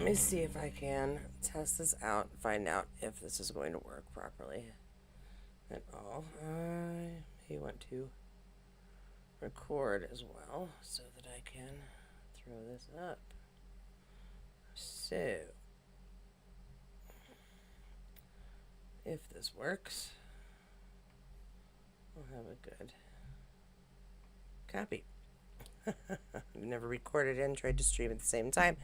Let me see if I can test this out, find out if this is going to work properly at all. I may want to record as well so that I can throw this up. So, if this works, we'll have a good copy. I've never recorded and tried to stream at the same time,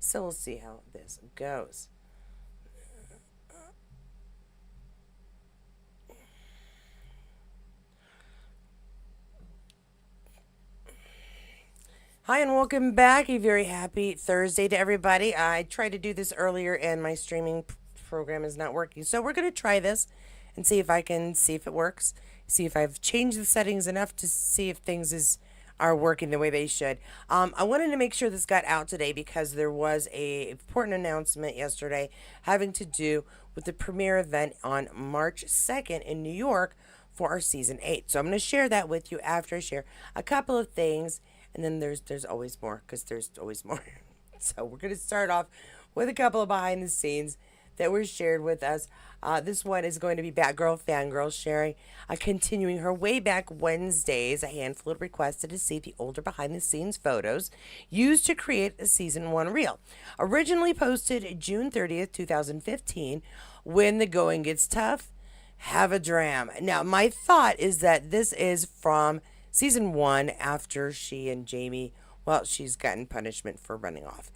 so we'll see how this goes. Hi and welcome back. A very happy Thursday to everybody. I tried to do this earlier and my streaming program is not working. So we're going to try this and see if I can see if it works. See if I've changed the settings enough to see if things are working the way they should. I wanted to make sure this got out today because there was a important announcement yesterday having to do with the premiere event on March 2nd in New York for our season 8. So I'm going to share that with you after I share a couple of things. And then there's always more, because there's always more. So we're going to start off with a couple of behind the scenes that were shared with us. This one is going to be Batgirl Fangirl sharing, continuing her way back Wednesdays. A handful of requested to see the older behind the scenes photos used to create a season 1 reel. Originally posted June 30th, 2015, when the going gets tough, have a dram. Now, my thought is that this is from season 1 after she and Jamie, well, she's gotten punishment for running off.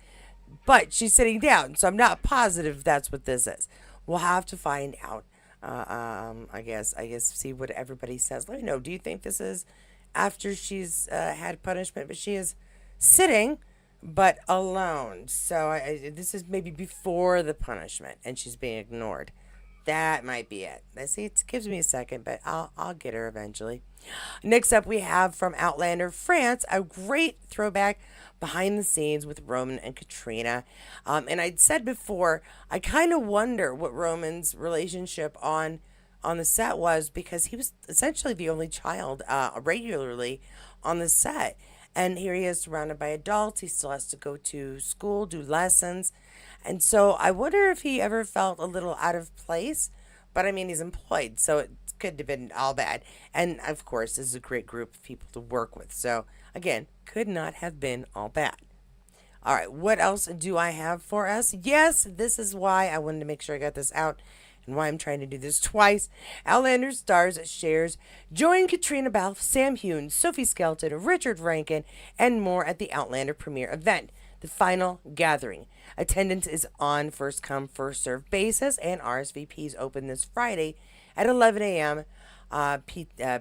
But she's sitting down, so I'm not positive that's what this is. We'll have to find out. I guess see what everybody says. Let me know. Do you think this is after she's had punishment, but she is sitting but alone? So this is maybe before the punishment, and she's being ignored. That might be it. I see it gives me a second, but I'll get her eventually. Next up, we have from Outlander France, a great throwback behind the scenes with Roman and Katrina. And I'd said before, I kind of wonder what Roman's relationship on the set was, because he was essentially the only child regularly on the set. And here he is surrounded by adults. He still has to go to school, do lessons. And so I wonder if he ever felt a little out of place. But I mean, he's employed, so it could have been all bad. And of course, this is a great group of people to work with. So again, could not have been all bad. All right, what else do I have for us? Yes, this is why I wanted to make sure I got this out and why I'm trying to do this twice. Outlander Stars shares join Katrina Balf, Sam Heughan, Sophie Skelton, Richard Rankin, and more at the Outlander premiere event, the final gathering. Attendance is on first come, first served basis, and RSVPs open this Friday at 11 a.m.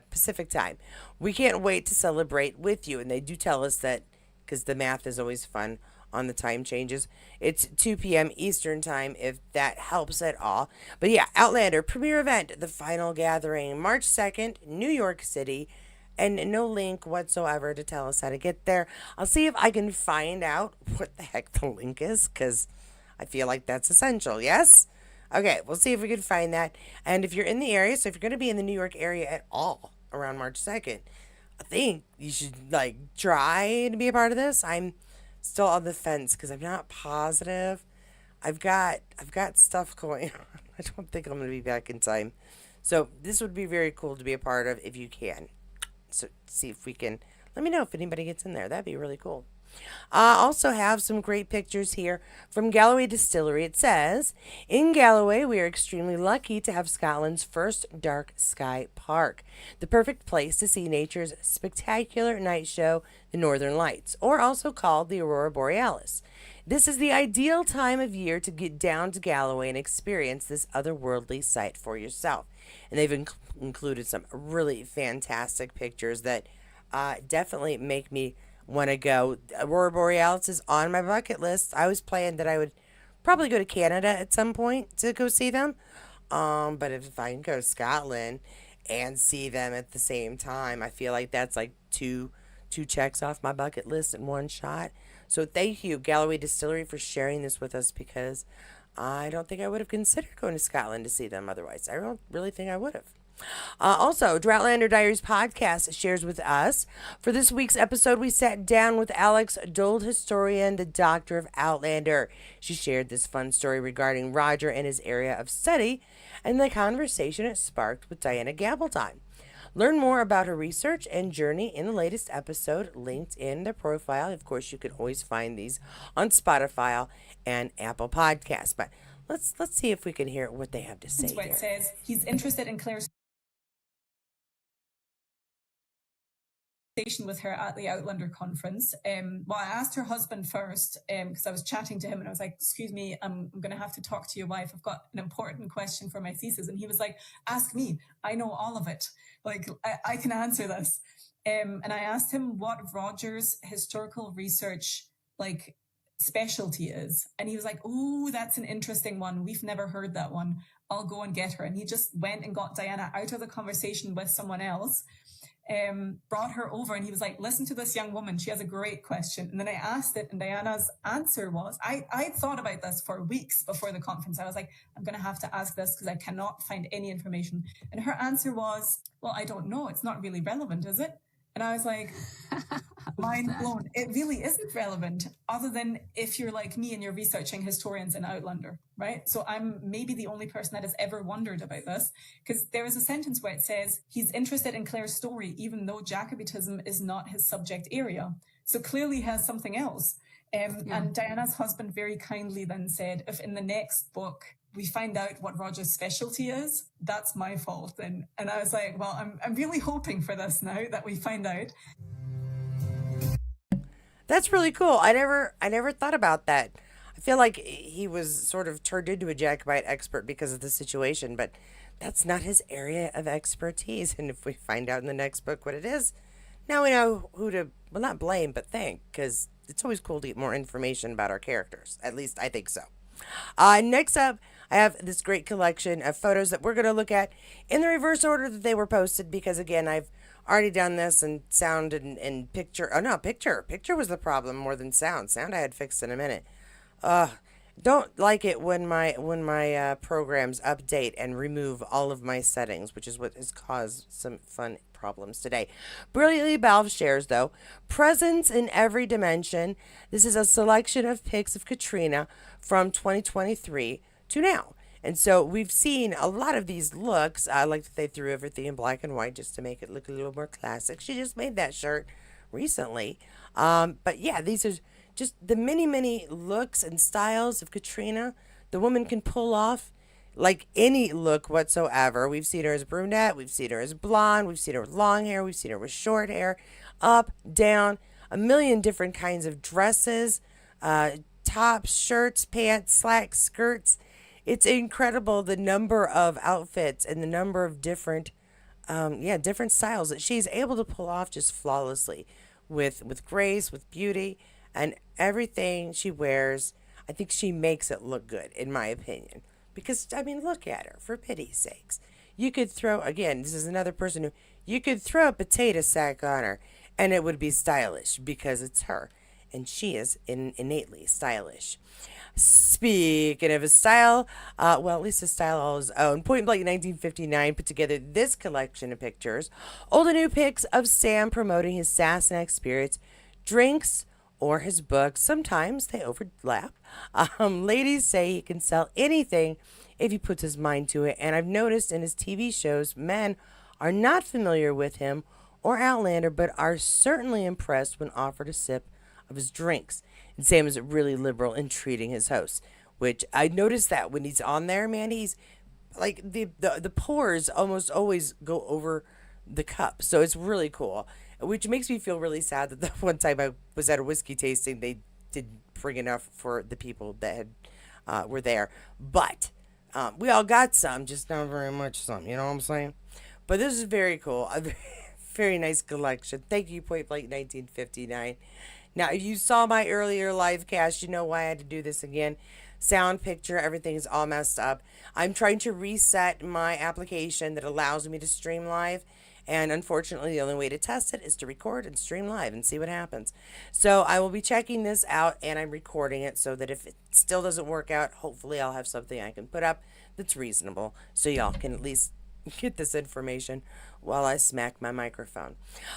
Pacific time. We can't wait to celebrate with you. And they do tell us that, because the math is always fun on the time changes, it's 2 p.m. Eastern time, if that helps at all. But yeah, Outlander premiere event, the final gathering, March 2nd, New York City. And no link whatsoever to tell us how to get there. I'll see if I can find out what the heck the link is, because I feel like that's essential, yes? Okay, we'll see if we can find that. And if you're in the area, so if you're going to be in the New York area at all around March 2nd, I think you should, try to be a part of this. I'm still on the fence because I'm not positive. I've got stuff going on. I don't think I'm going to be back in time. So this would be very cool to be a part of if you can. So see if we can, let me know if anybody gets in there. That'd be really cool. I also have some great pictures here from Galloway Distillery. It says, in Galloway, we are extremely lucky to have Scotland's first dark sky park, the perfect place to see nature's spectacular night show, the Northern Lights, or also called the Aurora Borealis. This is the ideal time of year to get down to Galloway and experience this otherworldly sight for yourself. And they've included some really fantastic pictures that definitely make me want to go. Aurora Borealis is on my bucket list. I was planning that I would probably go to Canada at some point to go see them. But if I can go to Scotland and see them at the same time, I feel like that's like two checks off my bucket list in one shot. So thank you, Galloway Distillery, for sharing this with us, because I don't think I would have considered going to Scotland to see them otherwise. I don't really think I would have. Also, Droughtlander Diaries podcast shares with us. For this week's episode, we sat down with Alex Dold, historian, the doctor of Outlander. She shared this fun story regarding Roger and his area of study and the conversation it sparked with Diana Gabaldon. Learn more about her research and journey in the latest episode linked in the profile. Of course, you can always find these on Spotify and Apple Podcasts. But let's see if we can hear what they have to say. Where it says he's interested in Claire's with her at the Outlander conference. Well, I asked her husband first because I was chatting to him and I was like, excuse me, I'm going to have to talk to your wife. I've got an important question for my thesis. And he was like, ask me. I know all of it. Like, I can answer this. And I asked him what Roger's historical research, like, specialty is. And he was like, oh, that's an interesting one. We've never heard that one. I'll go and get her. And he just went and got Diana out of the conversation with someone else. Brought her over and he was like, listen to this young woman. She has a great question. And then I asked it and Diana's answer was, I thought about this for weeks before the conference. I was like, I'm going to have to ask this because I cannot find any information. And her answer was, well, I don't know. It's not really relevant, is it? And I was like, mind blown. It really isn't relevant other than if you're like me and you're researching historians in Outlander, right? So I'm maybe the only person that has ever wondered about this because there is a sentence where it says he's interested in Claire's story, even though Jacobitism is not his subject area. So clearly he has something else. And Diana's husband very kindly then said, if in the next book we find out what Roger's specialty is, that's my fault. And I was like, well, I'm really hoping for this now that we find out. That's really cool. I never thought about that. I feel like he was sort of turned into a Jacobite expert because of the situation, but that's not his area of expertise. And if we find out in the next book what it is, now we know who to, well, not blame, but thank, because it's always cool to get more information about our characters. At least I think so. Next up, I have this great collection of photos that we're going to look at in the reverse order that they were posted because, again, I've already done this and sound and picture. Oh, no, picture. Picture was the problem more than sound. Sound I had fixed in a minute. Don't like it when my programs update and remove all of my settings, which is what has caused some fun problems today. Brilliantly Balf shares, though, presence in every dimension. This is a selection of pics of Katrina from 2023 to now. And so we've seen a lot of these looks. I like that they threw everything in black and white just to make it look a little more classic. She just made that shirt recently. But yeah, these are just the many looks and styles of Katrina. The woman can pull off like any look whatsoever. We've seen her as brunette, we've seen her as blonde, we've seen her with long hair, we've seen her with short hair, up, down, a million different kinds of dresses, tops, shirts, pants, slacks, skirts. It's incredible the number of outfits and the number of different different styles that she's able to pull off just flawlessly with grace, with beauty, and everything she wears. I think she makes it look good, in my opinion. Because, I mean, look at her, for pity's sakes. You could throw, again, this is another person who, you could throw a potato sack on her, and it would be stylish, because it's her. And she is innately stylish. Speaking of a style, well, at least a style all his own. Point Blank 1959 put together this collection of pictures. Old and new pics of Sam promoting his Sassenach spirits, drinks, or his books. Sometimes they overlap. Ladies say he can sell anything if he puts his mind to it. And I've noticed in his TV shows, men are not familiar with him or Outlander, but are certainly impressed when offered a sip of his drinks. And Sam is really liberal in treating his hosts, which I noticed that when he's on there, man, he's like the pours almost always go over the cup. So it's really cool, which makes me feel really sad that the one time I was at a whiskey tasting, they didn't bring enough for the people that were there. But we all got some, just not very much some. You know what I'm saying? But this is very cool. A very nice collection. Thank you, Point Blank 1959. Now, if you saw my earlier live cast, you know why I had to do this again. Sound, picture, everything is all messed up. I'm trying to reset my application that allows me to stream live. And unfortunately, the only way to test it is to record and stream live and see what happens. So I will be checking this out and I'm recording it so that if it still doesn't work out, hopefully I'll have something I can put up that's reasonable so y'all can at least get this information while I smack my microphone.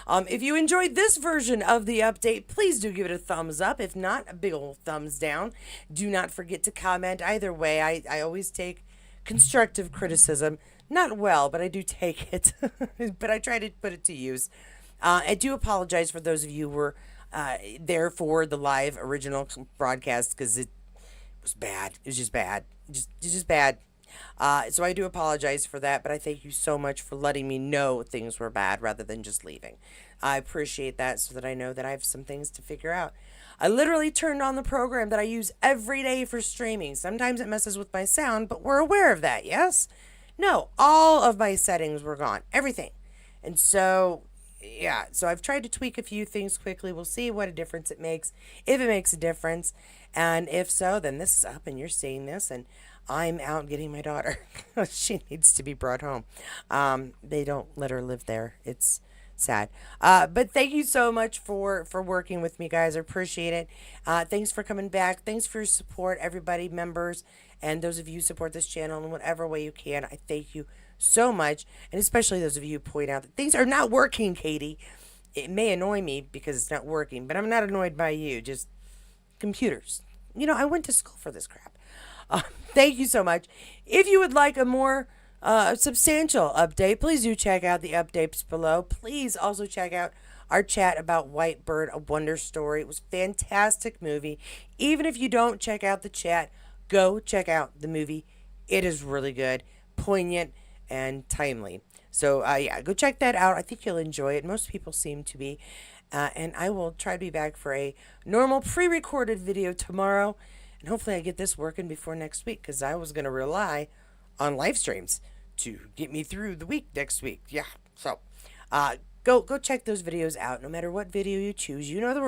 If you enjoyed this version of the update, please do give it a thumbs up. If not, a big old thumbs down. Do not forget to comment either way. I always take constructive criticism. Not well, but I do take it. But I try to put it to use. I do apologize for those of you who were there for the live original broadcast because it was bad. It was just bad. Just bad. So I do apologize for that, but I thank you so much for letting me know things were bad rather than just leaving. I appreciate that so that I know that I have some things to figure out. I literally turned on the program that I use every day for streaming. Sometimes it messes with my sound, but we're aware of that, yes? No, all of my settings were gone. Everything. And so, yeah, so I've tried to tweak a few things quickly. We'll see what a difference it makes, if it makes a difference. And if so, then this is up and you're seeing this. And I'm out getting my daughter. She needs to be brought home. They don't let her live there. It's sad. But thank you so much for working with me, guys. I appreciate it. Thanks for coming back. Thanks for your support, everybody, members, and those of you who support this channel in whatever way you can. I thank you so much, and especially those of you who point out that things are not working, Katie. It may annoy me because it's not working, but I'm not annoyed by you. Just computers. I went to school for this crap. Thank you so much. If you would like a more substantial update, please do check out the updates below. Please also check out our chat about White Bird, A Wonder Story. It was a fantastic movie. Even if you don't check out the chat, go check out the movie. It is really good, poignant, and timely. So, yeah, go check that out. I think you'll enjoy it. Most people seem to be. And I will try to be back for a normal pre-recorded video tomorrow. And hopefully I get this working before next week because I was going to rely on live streams to get me through the week next week. Yeah. So go check those videos out. No matter what video you choose, you know the rules.